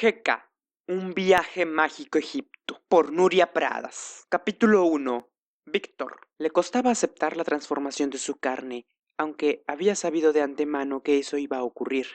G.K. Un viaje mágico a Egipto, por Nuria Pradas. Capítulo 1. Víctor. Le costaba aceptar la transformación de su carne, aunque había sabido de antemano que eso iba a ocurrir,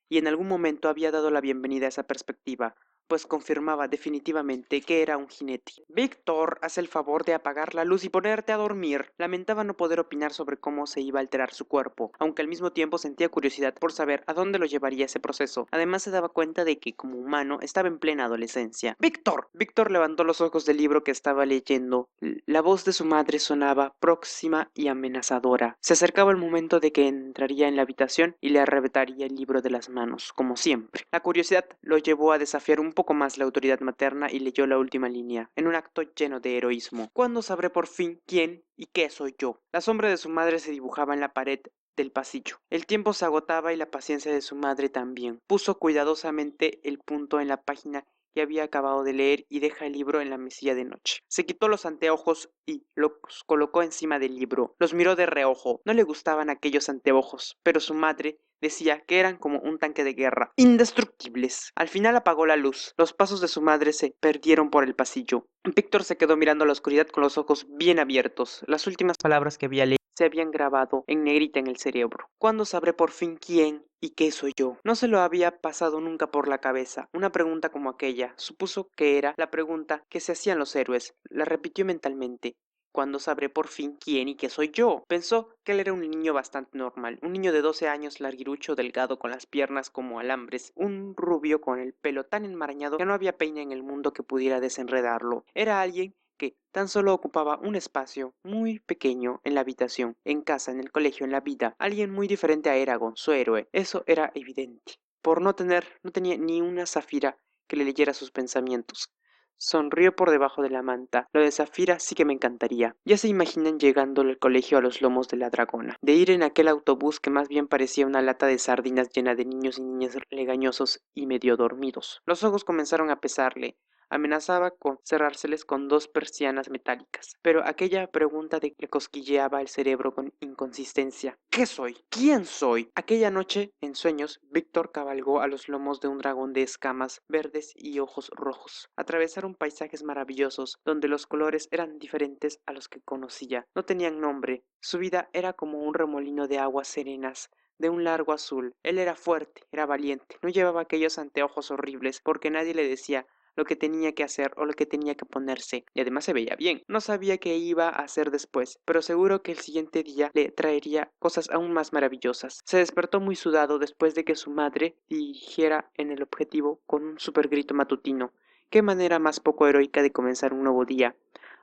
y en algún momento había dado la bienvenida a esa perspectiva, pues confirmaba definitivamente que era un jinete. Víctor, haz el favor de apagar la luz y ponerte a dormir. Lamentaba no poder opinar sobre cómo se iba a alterar su cuerpo, aunque al mismo tiempo sentía curiosidad por saber a dónde lo llevaría ese proceso. Además se daba cuenta de que, como humano, estaba en plena adolescencia. ¡Víctor! Víctor levantó los ojos del libro que estaba leyendo. La voz de su madre sonaba próxima y amenazadora. Se acercaba el momento de que entraría en la habitación y le arrebataría el libro de las manos, como siempre. La curiosidad lo llevó a desafiar un poco más la autoridad materna y leyó la última línea, en un acto lleno de heroísmo. ¿Cuándo sabré por fin quién y qué soy yo? La sombra de su madre se dibujaba en la pared del pasillo. El tiempo se agotaba y la paciencia de su madre también. Puso cuidadosamente el punto en la página que había acabado de leer y deja el libro en la mesilla de noche. Se quitó los anteojos y los colocó encima del libro. Los miró de reojo. No le gustaban aquellos anteojos, pero su madre decía que eran como un tanque de guerra, indestructibles. Al final apagó la luz. Los pasos de su madre se perdieron por el pasillo. Víctor se quedó mirando a la oscuridad con los ojos bien abiertos. Las últimas palabras que había leído se habían grabado en negrita en el cerebro. ¿Cuándo sabré por fin quién y qué soy yo? No se lo había pasado nunca por la cabeza. Una pregunta como aquella. Supuso que era la pregunta que se hacían los héroes. La repitió mentalmente. ¿Cuándo sabré por fin quién y qué soy yo? Pensó que él era un niño bastante normal, un niño de 12 años, larguirucho, delgado, con las piernas como alambres, un rubio con el pelo tan enmarañado que no había peine en el mundo que pudiera desenredarlo. Era alguien que tan solo ocupaba un espacio muy pequeño en la habitación, en casa, en el colegio, en la vida. Alguien muy diferente a Eragon, su héroe. Eso era evidente. No tenía ni una zafira que le leyera sus pensamientos. Sonrió por debajo de la manta. Lo de Zafira sí que me encantaría. Ya se imaginan llegando al colegio a los lomos de la dragona. De ir en aquel autobús que más bien parecía una lata de sardinas llena de niños y niñas legañosos y medio dormidos. Los ojos comenzaron a pesarle. Amenazaba con cerrárseles con 2 persianas metálicas. Pero aquella pregunta le cosquilleaba el cerebro con inconsistencia. ¿Qué soy? ¿Quién soy? Aquella noche, en sueños, Víctor cabalgó a los lomos de un dragón de escamas verdes y ojos rojos. Atravesaron paisajes maravillosos, donde los colores eran diferentes a los que conocía. No tenían nombre. Su vida era como un remolino de aguas serenas, de un largo azul. Él era fuerte, era valiente. No llevaba aquellos anteojos horribles, porque nadie le decía lo que tenía que hacer o lo que tenía que ponerse, y además se veía bien. No sabía qué iba a hacer después, pero seguro que el siguiente día le traería cosas aún más maravillosas. Se despertó muy sudado después de que su madre dirigiera en el objetivo con un super grito matutino. Qué manera más poco heroica de comenzar un nuevo día.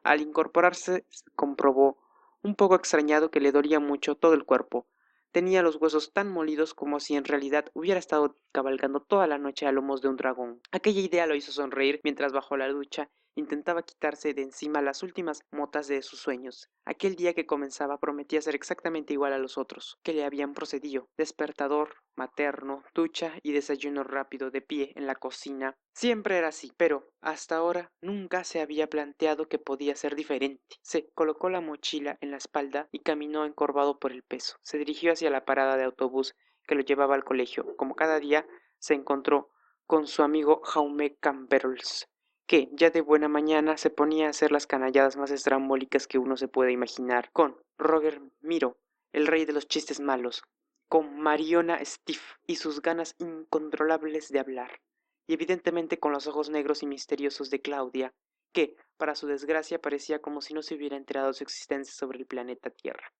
Al incorporarse comprobó, un poco extrañado, que le dolía mucho todo el cuerpo. Tenía los huesos tan molidos como si en realidad hubiera estado cabalgando toda la noche a lomos de un dragón. Aquella idea lo hizo sonreír mientras bajo la ducha intentaba quitarse de encima las últimas motas de sus sueños. Aquel día que comenzaba prometía ser exactamente igual a los otros que le habían procedido. Despertador, materno, ducha y desayuno rápido de pie en la cocina. Siempre era así, pero hasta ahora nunca se había planteado que podía ser diferente. Se colocó la mochila en la espalda y caminó encorvado por el peso. Se dirigió hacia la parada de autobús que lo llevaba al colegio. Como cada día, se encontró con su amigo Jaume Camperols, que ya de buena mañana se ponía a hacer las canalladas más estrambólicas que uno se puede imaginar, con Roger Miro, el rey de los chistes malos, con Mariona Stiff y sus ganas incontrolables de hablar, y evidentemente con los ojos negros y misteriosos de Claudia, que, para su desgracia, parecía como si no se hubiera enterado de su existencia sobre el planeta Tierra.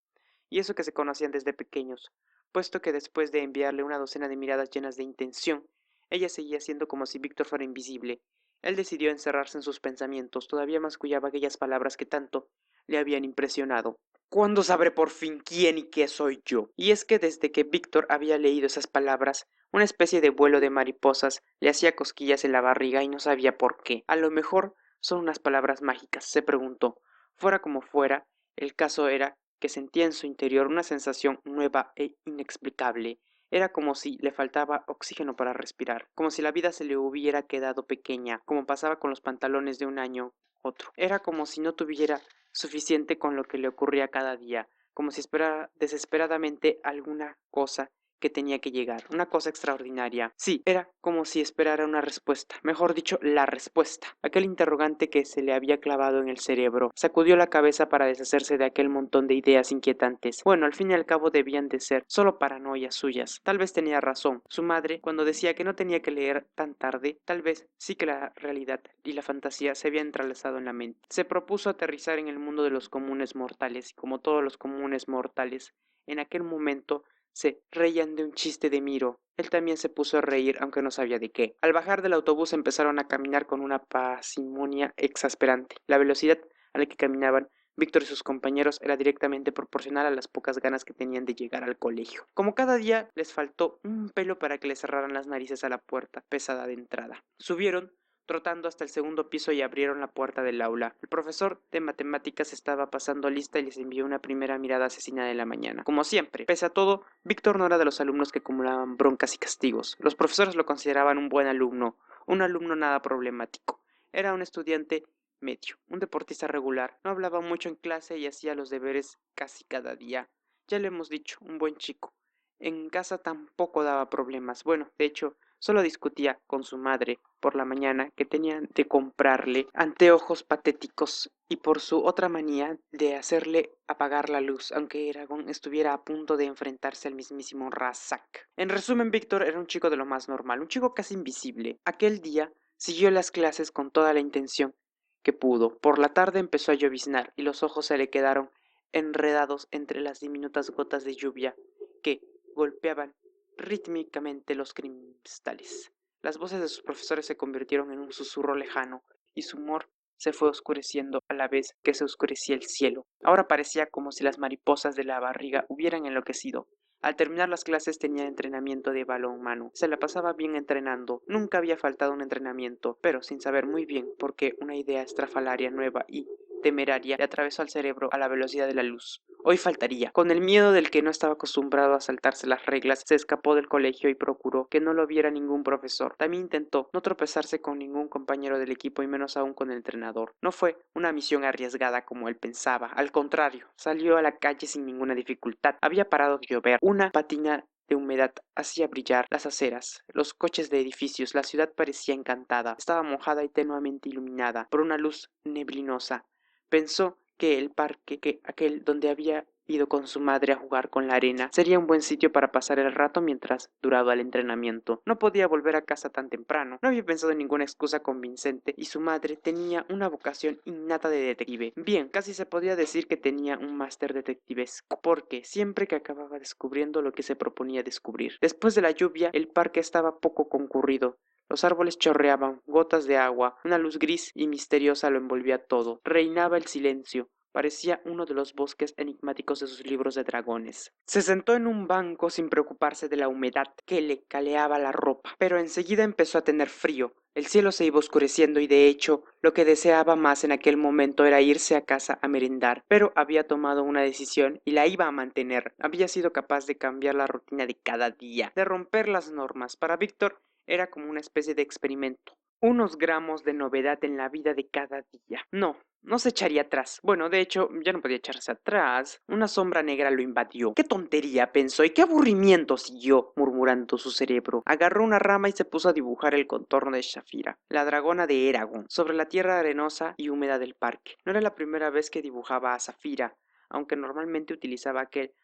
Y eso que se conocían desde pequeños, puesto que después de enviarle una docena de miradas llenas de intención, ella seguía siendo como si Víctor fuera invisible. Él decidió encerrarse en sus pensamientos, todavía mascullaba aquellas palabras que tanto le habían impresionado. ¿Cuándo sabré por fin quién y qué soy yo? Y es que desde que Víctor había leído esas palabras, una especie de vuelo de mariposas le hacía cosquillas en la barriga y no sabía por qué. A lo mejor son unas palabras mágicas, se preguntó. Fuera como fuera, el caso era que sentía en su interior una sensación nueva e inexplicable. Era como si le faltaba oxígeno para respirar, como si la vida se le hubiera quedado pequeña, como pasaba con los pantalones de un año otro. Era como si no tuviera suficiente con lo que le ocurría cada día, como si esperara desesperadamente alguna cosa que tenía que llegar, una cosa extraordinaria. Sí, era como si esperara una respuesta, mejor dicho, la respuesta. Aquel interrogante que se le había clavado en el cerebro. Sacudió la cabeza para deshacerse de aquel montón de ideas inquietantes. Bueno, al fin y al cabo debían de ser solo paranoias suyas. Tal vez tenía razón. Su madre, cuando decía que no tenía que leer tan tarde, tal vez sí que la realidad y la fantasía se habían entrelazado en la mente. Se propuso aterrizar en el mundo de los comunes mortales y como todos los comunes mortales, en aquel momento se reían de un chiste de Miro. Él también se puso a reír, aunque no sabía de qué. Al bajar del autobús empezaron a caminar con una parsimonia exasperante. La velocidad a la que caminaban Víctor y sus compañeros era directamente proporcional a las pocas ganas que tenían de llegar al colegio. Como cada día les faltó un pelo para que le cerraran las narices a la puerta pesada de entrada. Subieron trotando hasta el segundo piso y abrieron la puerta del aula. El profesor de matemáticas estaba pasando lista y les envió una primera mirada asesina de la mañana. Como siempre, pese a todo, Víctor no era de los alumnos que acumulaban broncas y castigos. Los profesores lo consideraban un buen alumno, un alumno nada problemático. Era un estudiante medio, un deportista regular. No hablaba mucho en clase y hacía los deberes casi cada día. Ya le hemos dicho, un buen chico. En casa tampoco daba problemas. Bueno, de hecho, solo discutía con su madre por la mañana que tenían de comprarle anteojos patéticos y por su otra manía de hacerle apagar la luz, aunque Eragon estuviera a punto de enfrentarse al mismísimo Razak. En resumen, Víctor era un chico de lo más normal, un chico casi invisible. Aquel día siguió las clases con toda la intención que pudo. Por la tarde empezó a lloviznar y los ojos se le quedaron enredados entre las diminutas gotas de lluvia que golpeaban rítmicamente los cristales. Las voces de sus profesores se convirtieron en un susurro lejano y su humor se fue oscureciendo a la vez que se oscurecía el cielo. Ahora parecía como si las mariposas de la barriga hubieran enloquecido. Al terminar las clases tenía entrenamiento de balonmano. Se la pasaba bien entrenando. Nunca había faltado un entrenamiento, pero sin saber muy bien por qué una idea estrafalaria nueva y temeraria le atravesó al cerebro a la velocidad de la luz. Hoy faltaría. Con el miedo del que no estaba acostumbrado a saltarse las reglas, se escapó del colegio y procuró que no lo viera ningún profesor. También intentó no tropezarse con ningún compañero del equipo y menos aún con el entrenador. No fue una misión arriesgada como él pensaba. Al contrario, salió a la calle sin ninguna dificultad. Había parado de llover. Una patina de humedad hacía brillar las aceras, los coches de edificios. La ciudad parecía encantada. Estaba mojada y tenuemente iluminada por una luz neblinosa. Pensó que el parque, que aquel donde había ido con su madre a jugar con la arena, sería un buen sitio para pasar el rato mientras duraba el entrenamiento. No podía volver a casa tan temprano. No había pensado en ninguna excusa convincente y su madre tenía una vocación innata de detective. Bien, casi se podía decir que tenía un máster detectivesco, porque siempre que acababa descubriendo lo que se proponía descubrir. Después de la lluvia, el parque estaba poco concurrido. Los árboles chorreaban gotas de agua, una luz gris y misteriosa lo envolvía todo. Reinaba el silencio. Parecía uno de los bosques enigmáticos de sus libros de dragones. Se sentó en un banco sin preocuparse de la humedad que le caleaba la ropa, pero enseguida empezó a tener frío. El cielo se iba oscureciendo y de hecho lo que deseaba más en aquel momento era irse a casa a merendar, pero había tomado una decisión y la iba a mantener. Había sido capaz de cambiar la rutina de cada día, de romper las normas. Para Víctor era como una especie de experimento. Unos gramos de novedad en la vida de cada día. No se echaría atrás. Bueno, de hecho, ya no podía echarse atrás. Una sombra negra lo invadió. ¡Qué tontería! Pensó. ¿Y qué aburrimiento? Siguió murmurando su cerebro. Agarró una rama y se puso a dibujar el contorno de Shafira, la dragona de Eragon, sobre la tierra arenosa y húmeda del parque. No era la primera vez que dibujaba a Zafira, aunque normalmente utilizaba aquel.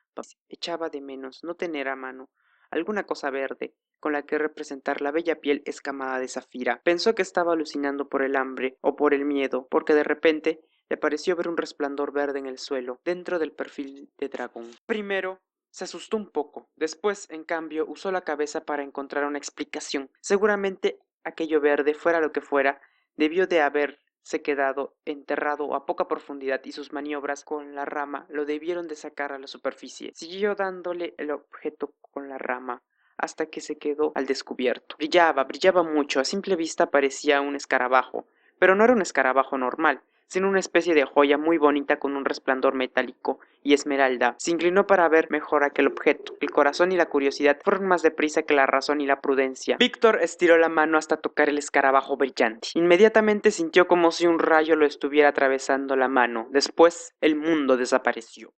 Echaba de menos no tener a mano alguna cosa verde con la que representar la bella piel escamada de Zafira. Pensó que estaba alucinando por el hambre o por el miedo, porque de repente le pareció ver un resplandor verde en el suelo, dentro del perfil de dragón. Primero se asustó un poco, después, en cambio, usó la cabeza para encontrar una explicación. Seguramente aquello verde, fuera lo que fuera, debió de haberse quedado enterrado a poca profundidad y sus maniobras con la rama lo debieron de sacar a la superficie. Siguió dándole el objeto con la rama hasta que se quedó al descubierto. Brillaba mucho, a simple vista parecía un escarabajo, pero no era un escarabajo normal, sino una especie de joya muy bonita con un resplandor metálico y esmeralda. Se inclinó para ver mejor aquel objeto. El corazón y la curiosidad fueron más deprisa que la razón y la prudencia. Víctor estiró la mano hasta tocar el escarabajo brillante. Inmediatamente sintió como si un rayo lo estuviera atravesando la mano. Después, el mundo desapareció.